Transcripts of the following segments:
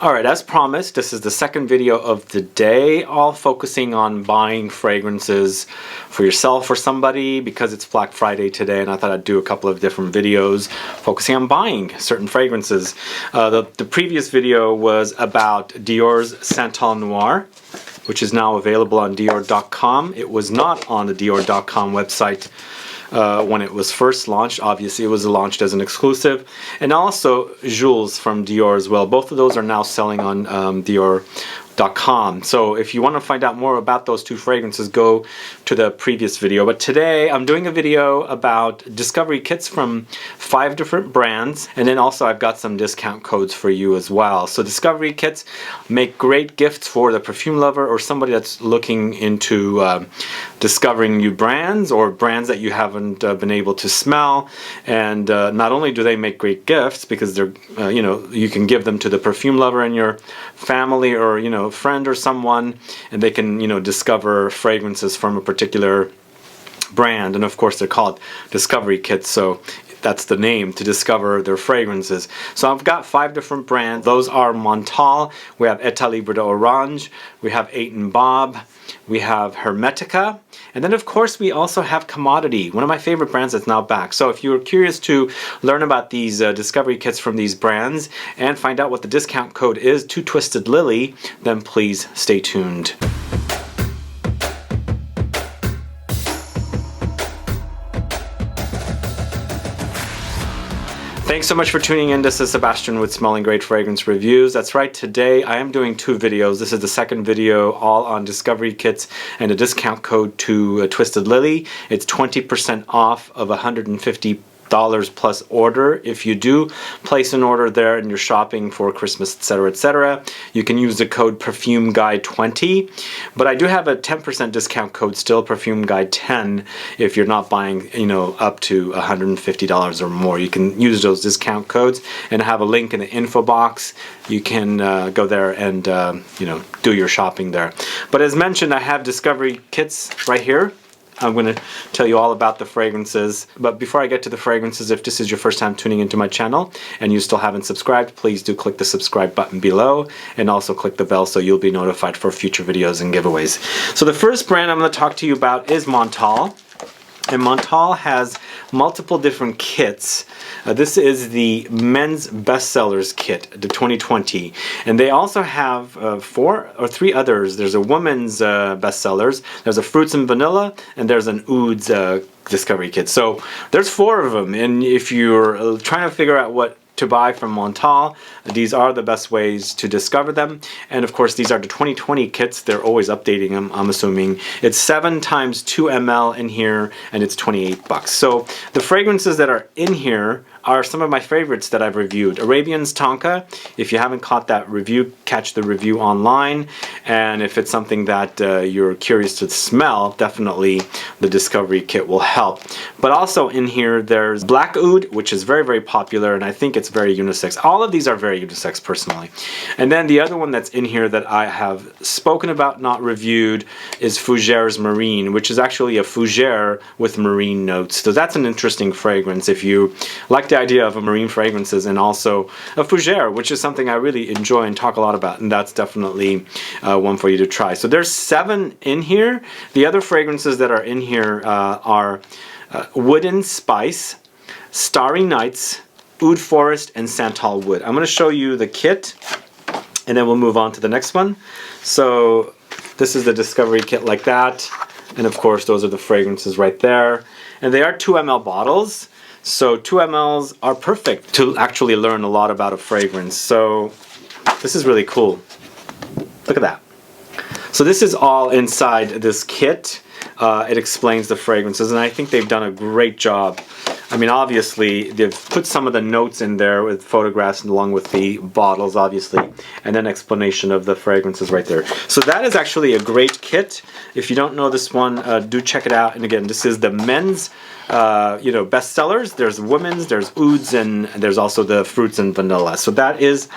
Alright, as promised, this is the second video of the day, all focusing on buying fragrances for yourself or somebody because it's Black Friday today, and I thought I'd do a couple of different videos focusing on buying certain fragrances. The previous video was about Dior's Santal Noir, which is now available on Dior.com. It was not on the Dior.com website when it was first launched. Obviously it was launched as an exclusive, and also Jules from Dior as well. Both of those are now selling on Dior.com. So if you want to find out more about those two fragrances, go to the previous video. But today I'm doing a video about discovery kits from 5 different brands, and then also I've got some discount codes for you as well. So discovery kits make great gifts for the perfume lover or somebody that's looking into discovering new brands or brands that you haven't been able to smell. And not only do they make great gifts because they're you can give them to the perfume lover in your family or friend or someone, and they can discover fragrances from a particular brand. And of course they're called discovery kits, so that's the name, to discover their fragrances. So I've got 5 different brands. Those are Montale, we have Etat Libre D'Orange, we have Bob, we have Hermetica, and then of course we also have Commodity, one of my favorite brands that's now back. So if you're curious to learn about these discovery kits from these brands and find out what the discount code is to Twisted Lily, then please stay tuned. Thanks so much for tuning in. This is Sebastian with Smelling Great Fragrance Reviews. That's right, today I am doing 2 videos. This is the second video, all on discovery kits and a discount code to Twisted Lily. It's 20% off of $150 plus order. If you do place an order there and you're shopping for Christmas, etc., you can use the code Perfume Guide 20. But I do have a 10% discount code still, Perfume Guide 10, if you're not buying up to $150 or more. You can use those discount codes, and I have a link in the info box. You can go there and do your shopping there. But as mentioned, I have discovery kits right here. I'm going to tell you all about the fragrances. But before I get to the fragrances, if this is your first time tuning into my channel and you still haven't subscribed, please do click the subscribe button below, and also click the bell so you'll be notified for future videos and giveaways. So the first brand I'm going to talk to you about is Montale. And Montale has multiple different kits. This is the men's bestsellers kit, the 2020. And they also have 4 or 3 others. There's a women's bestsellers, there's a fruits and vanilla, and there's an Aoud's discovery kit. So there's 4 of them. And if you're trying to figure out what to buy from Montale, these are the best ways to discover them. And of course these are the 2020 kits. They're always updating them, I'm assuming. It's 7 times 2 ml in here, and it's 28 bucks. So the fragrances that are in here are some of my favorites that I've reviewed. Arabians Tonka. If you haven't caught that review, catch the review online. And if it's something that you're curious to smell, definitely the discovery kit will help. But also in here there's Black Oud, which is very, very popular, and I think it's very unisex. All of these are very unisex personally. And then the other one that's in here that I have spoken about, not reviewed, is Fougeres Marine, which is actually a fougere with marine notes. So that's an interesting fragrance if you like the idea of a marine fragrances, and also a fougere, which is something I really enjoy and talk a lot about, and that's definitely one for you to try. So there's 7 in here. The other fragrances that are in here are Wooden Spice, Starry Nights, Oud Forest, and Santal Wood. I'm going to show you the kit, and then we'll move on to the next one. So this is the discovery kit like that, and of course those are the fragrances right there. And they are 2 ml bottles. So 2 mLs are perfect to actually learn a lot about a fragrance. So this is really cool. Look at that. So this is all inside this kit. It explains the fragrances, and I think they've done a great job. I mean, obviously they've put some of the notes in there with photographs along with the bottles, obviously, and then explanation of the fragrances right there. So that is actually a great kit. If you don't know this one, do check it out. And again, this is the men's bestsellers. There's women's, there's Aouds, and there's also the fruits and vanilla. So that is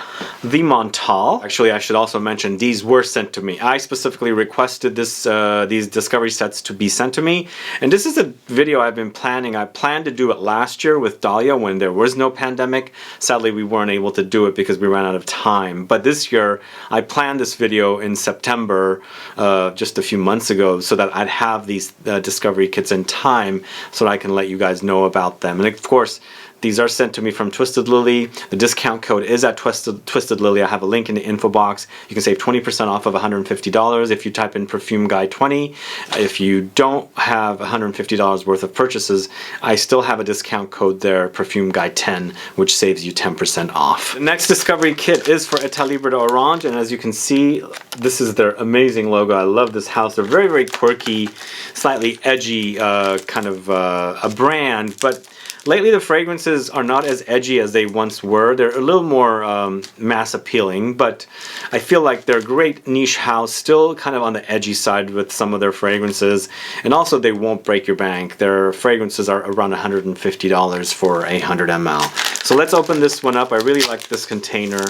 the Montale. Actually, I should also mention these were sent to me. I specifically requested these discovery sets to be sent to me, and this is a video I've been planning. I plan to do at it last year with Dahlia when there was no pandemic. Sadly, we weren't able to do it because we ran out of time. But this year, I planned this video in September, just a few months ago, so that I'd have these discovery kits in time so that I can let you guys know about them. And of course, these are sent to me from Twisted Lily. The discount code is at Twisted Lily. I have a link in the info box. You can save 20% off of $150 if you type in Perfume Guy 20. If you don't have $150 worth of purchases, I still have a discount code there, Perfume Guy 10, which saves you 10% off. The next discovery kit is for Etat Libre D'Orange, and as you can see, this is their amazing logo. I love this house. They're very, very quirky, slightly edgy kind of a brand, but lately the fragrances are not as edgy as they once were. They're a little more mass appealing, but I feel like they're a great niche house, still kind of on the edgy side with some of their fragrances, and also they won't break your bank. Their fragrances are around $150 for a 100 ml. So let's open this one up. I really like this container.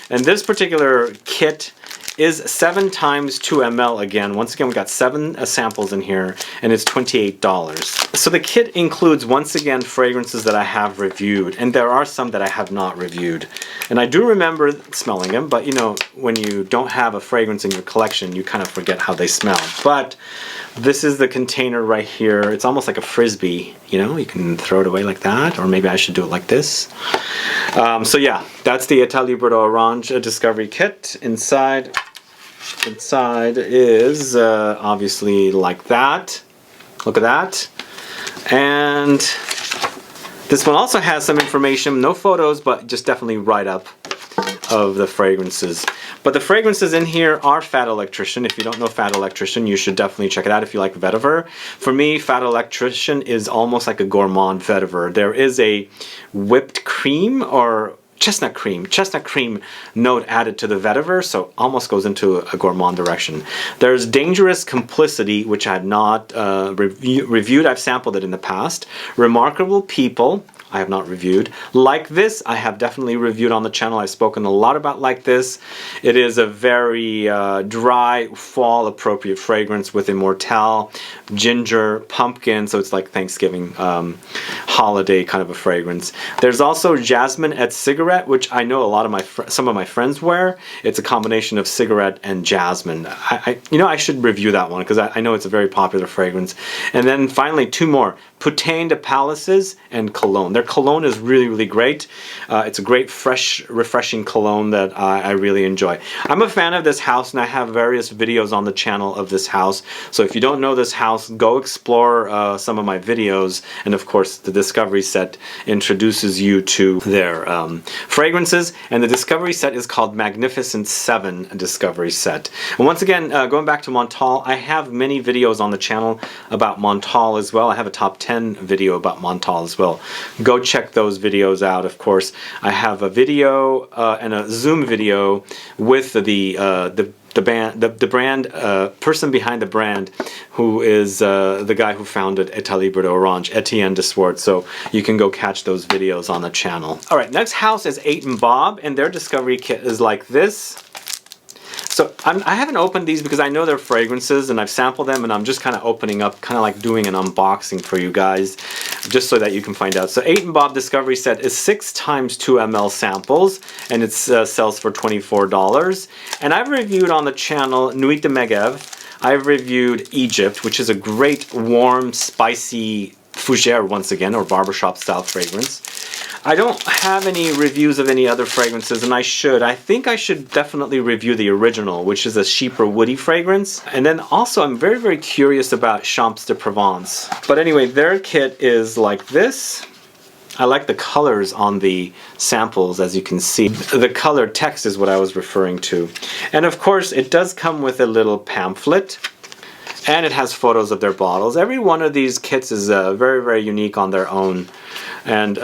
And this particular kit is 7 times 2 ml again. Once again, we got 7 samples in here, and it's $28. So the kit includes, once again, fragrances that I have reviewed, and there are some that I have not reviewed. And I do remember smelling them, but you know, when you don't have a fragrance in your collection, you kind of forget how they smell. But this is the container right here. It's almost like a frisbee, you know, you can throw it away like that, or maybe I should do it like this. So yeah, that's the Etat Libre D'Orange Discovery Kit. Inside is obviously like that. Look at that. And this one also has some information, no photos, but just definitely write-up of the fragrances. But the fragrances in here are Fat Electrician. If you don't know Fat Electrician, you should definitely check it out if you like vetiver. For me, Fat Electrician is almost like a gourmand vetiver. There is a whipped cream or chestnut cream note added to the vetiver, so almost goes into a gourmand direction. There's Dangerous Complicity, which I have not reviewed. I've sampled it in the past. Remarkable People, I have not reviewed. Like This, I have definitely reviewed on the channel. I've spoken a lot about Like This. It is a very dry, fall appropriate fragrance with Montale, ginger, pumpkin, so it's like Thanksgiving holiday kind of a fragrance. There's also Jasmin et Cigarette, which I know a lot of some of my friends wear. It's a combination of cigarette and jasmine. You know, I should review that one because I know it's a very popular fragrance. And then finally, 2 more. Putain de Palaces and Cologne. Their cologne is really, really great. It's a great, fresh, refreshing cologne that I really enjoy. I'm a fan of this house, and I have various videos on the channel of this house. So if you don't know this house, go explore some of my videos. And of course, the Discovery Set introduces you to their fragrances. And the Discovery Set is called Magnificent 7 Discovery Set. And once again, going back to Montale, I have many videos on the channel about Montale as well. I have a top 10 video about Montale as well. Go check those videos out. Of course, I have a video and a Zoom video with the person behind the brand, who is the guy who founded Etat Libre D'Orange, Etienne de Swart. So you can go catch those videos on the channel. All right, next house is 8 & Bob, and their discovery kit is like this. So I haven't opened these because I know they're fragrances and I've sampled them, and I'm just kind of opening up, kind of like doing an unboxing for you guys, just so that you can find out. So 8 & Bob Discovery Set is 6 times 2 ml samples, and it sells for $24. And I've reviewed on the channel Nuit de Megev. I've reviewed Egypt, which is a great, warm, spicy Fougeres, once again, or barbershop style fragrance. I don't have any reviews of any other fragrances, and I should. I think I should definitely review the original, which is a cheaper woody fragrance. And then also I'm very, very curious about Champs de Provence. But anyway, their kit is like this. I like the colors on the samples, as you can see. The color text is what I was referring to. And of course, it does come with a little pamphlet. And it has photos of their bottles. Every one of these kits is very, very unique on their own. And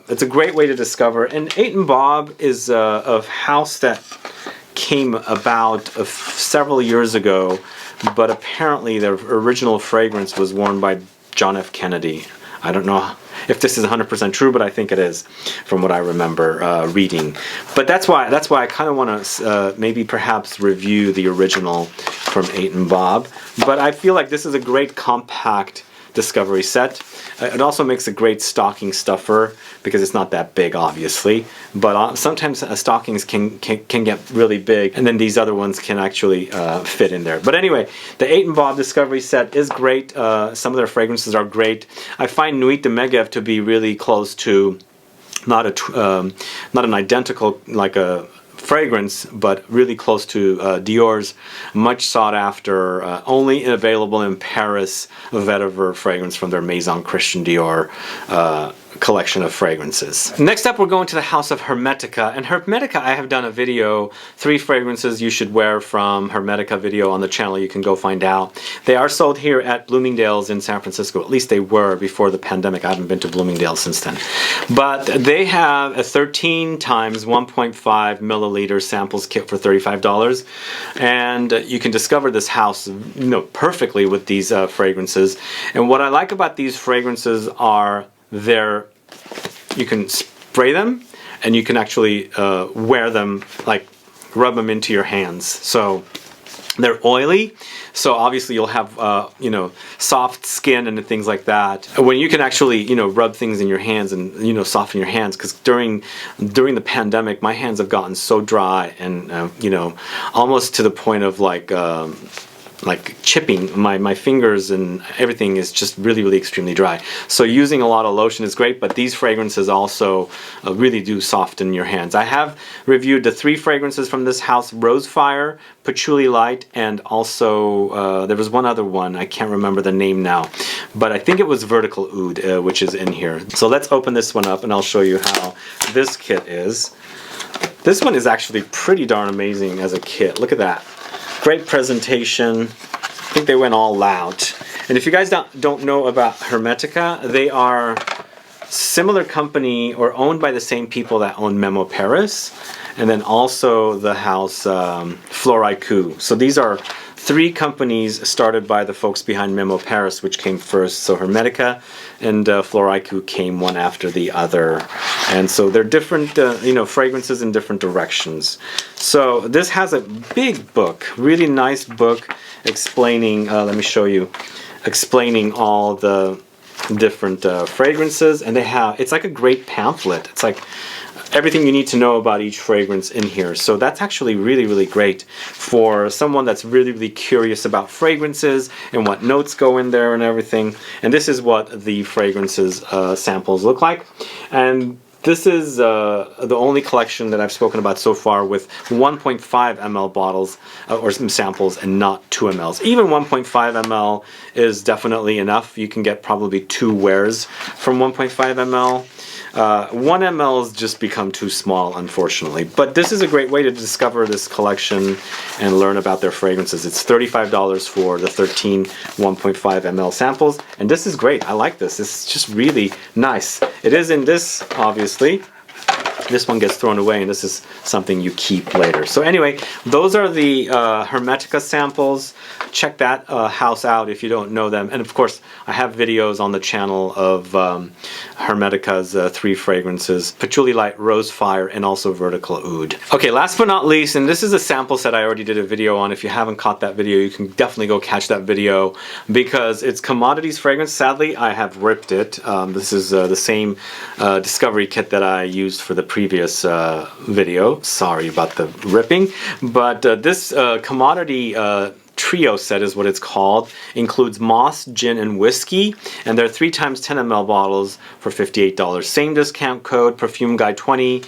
it's a great way to discover. And 8 & Bob is a house that came about several years ago, but apparently their original fragrance was worn by John F. Kennedy. I don't know if this is 100% true, but I think it is, from what I remember reading. But that's why I kind of want to maybe perhaps review the original from 8 & Bob. But I feel like this is a great compact Discovery set. It also makes a great stocking stuffer because it's not that big, obviously, but sometimes stockings can get really big, and then these other ones can actually fit in there. But anyway, the 8 and Bob Discovery set is great. Some of their fragrances are great. I find Nuit de Megev to be really close to not an identical like a fragrance, but really close to Dior's much sought after, only available in Paris, vetiver fragrance from their Maison Christian Dior collection of fragrances. Next up, we're going to the house of Hermetica. And Hermetica, I have done a video, 3 fragrances you should wear from Hermetica video on the channel. You can go find out. They are sold here at Bloomingdale's in San Francisco. At least they were before the pandemic. I haven't been to Bloomingdale's since then. But they have a 13 times 1.5 milliliter samples kit for $35. And you can discover this house, perfectly with these fragrances. And what I like about these fragrances are you can spray them, and you can actually wear them, like rub them into your hands. So they're oily, so obviously you'll have soft skin and things like that. When you can actually rub things in your hands and soften your hands, because during the pandemic my hands have gotten so dry and almost to the point of like chipping. My fingers and everything is just really extremely dry. So using a lot of lotion is great, but these fragrances also really do soften your hands. I have reviewed the 3 fragrances from this house: Rose Fire, Patchouli Light, and also there was one other one, I can't remember the name now, but I think it was Vertical Oud, which is in here. So let's open this one up and I'll show you how this kit is. This one is actually pretty darn amazing as a kit. Look at that. Great presentation. I think they went all out. And if you guys don't know about Hermetica, they are similar company or owned by the same people that own Memo Paris, and then also the house Floricu. So these are 3 companies started by the folks behind Memo Paris, which came first. So Hermetica and Floricu came one after the other, and so they're different, fragrances in different directions. So this has a big book, really nice book, explaining. Let me show you, explaining all the different fragrances, and it's like a great pamphlet. It's like everything you need to know about each fragrance in here. So that's actually really great for someone that's really curious about fragrances and what notes go in there and everything. And this is what the fragrances samples look like. And this is the only collection that I've spoken about so far with 1.5 ml bottles or some samples and not 2 mls. Even 1.5 ml is definitely enough. You can get probably 2 wears from 1.5 ml. 1 ml has just become too small, unfortunately. But this is a great way to discover this collection and learn about their fragrances. It's $35 for the 13 1.5 ml samples. And this is great. I like this. This is just really nice. It is in this, obviously. This one gets thrown away, and this is something you keep later. So anyway, those are the Hermetica samples. Check that house out if you don't know them. And of course, I have videos on the channel of Hermetica's 3 fragrances: Patchouli Light, Rose Fire, and also Vertical Oud. Okay, last but not least, and this is a sample set I already did a video on. If you haven't caught that video, you can definitely go catch that video because it's Commodity's fragrance. Sadly, I have ripped it. This is the same Discovery kit that I used for the previous video. Sorry about the ripping, but this Commodity trio set is what it's called. Includes moss, gin, and whiskey, and they're 3 times 10 ml bottles for $58. Same discount code, Perfume Guy 20,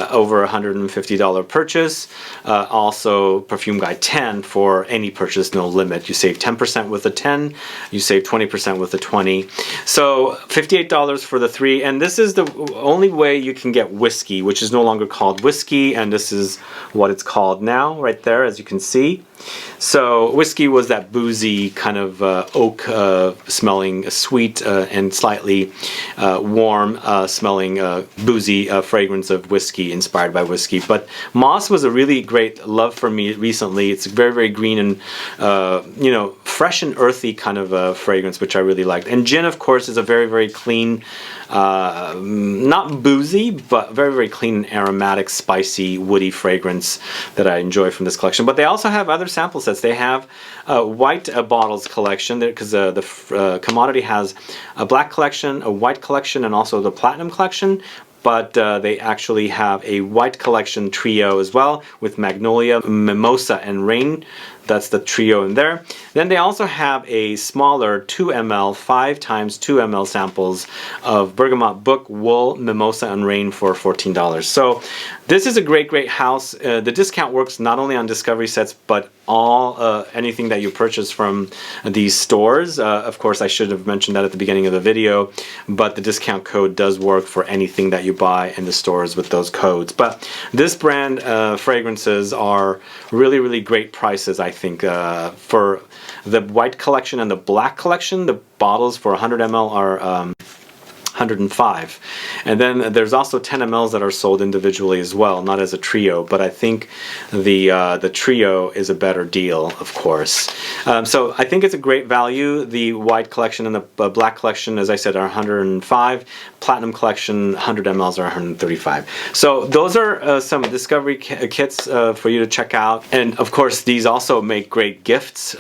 over $150 purchase. Also Perfume Guy 10 for any purchase, no limit. You save 10% with the 10, you save 20% with the 20. So $58 for the 3, and this is the only way you can get whiskey, which is no longer called whiskey, and this is what it's called now, right there, as you can see. So whiskey was that boozy kind of oak smelling, sweet and slightly warm smelling boozy fragrance of whiskey, inspired by whiskey. But moss was a really great love for me recently. It's very green and fresh and earthy kind of fragrance, which I really liked. And gin, of course, is a very clean, not boozy, but very clean and aromatic, spicy, woody fragrance that I enjoy from this collection. But they also have other sample sets. They have a white bottles collection because the Commodity has a black collection, a white collection, and also the platinum collection. But they actually have a white collection trio as well with Magnolia, Mimosa, and Rain. That's the trio in there. Then they also have a smaller 2 ml, 5 times 2 ml samples of Bergamot Book, Wool, Mimosa, and Rain for $14. So this is a great house. The discount works not only on Discovery sets, but all anything that you purchase from these stores. Of course, I should have mentioned that at the beginning of the video, but the discount code does work for anything that you buy in the stores with those codes. But this brand fragrances are really great prices, I think. For the white collection and the black collection, the bottles for 100 ml are 105, and then there's also 10 mLs that are sold individually as well, not as a trio, but I think the trio is a better deal, of course. So I think it's a great value. The white collection and the black collection, as I said, are 105. Platinum collection 100 mLs are 135. So those are some Discovery kits for you to check out, and of course these also make great gifts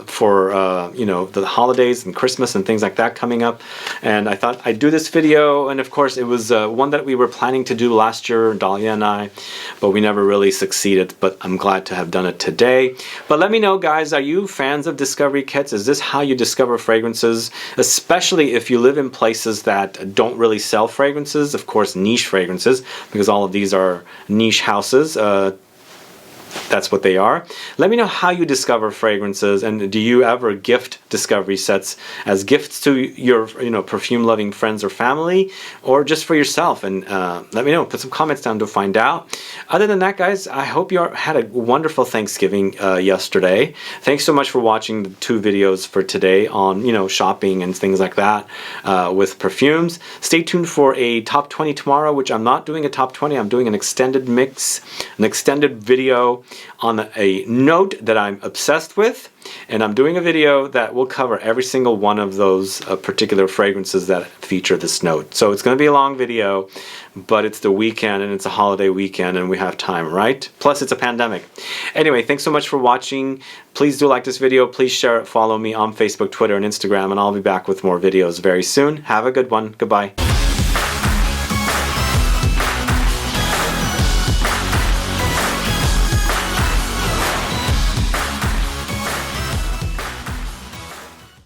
for you know, the holidays and Christmas and things like that coming up. And I thought I'd do this video, and of course it was one that we were planning to do last year, Dahlia and I, but we never really succeeded, but I'm glad to have done it today. But let me know, guys, are you fans of Discovery kits? Is this how you discover fragrances, especially if you live in places that don't really sell fragrances? Of course, niche fragrances, because all of these are niche houses. That's what they are. Let me know how you discover fragrances, and do you ever gift Discovery sets as gifts to your, you know, perfume loving friends or family, or just for yourself? And let me know. Put some comments down to find out. Other than that, guys, I hope you had a wonderful Thanksgiving yesterday. Thanks so much for watching the 2 videos for today on, you know, shopping and things like that with perfumes. Stay tuned for a top 20 tomorrow, which I'm not doing a top 20. I'm doing an extended mix, an extended video on a note that I'm obsessed with, and I'm doing a video that will cover every single one of those particular fragrances that feature this note. So it's going to be a long video, but it's the weekend and it's a holiday weekend and we have time, right? Plus it's a pandemic. Anyway, thanks so much for watching. Please do like this video. Please share it. Follow me on Facebook, Twitter, and Instagram, and I'll be back with more videos very soon. Have a good one. Goodbye.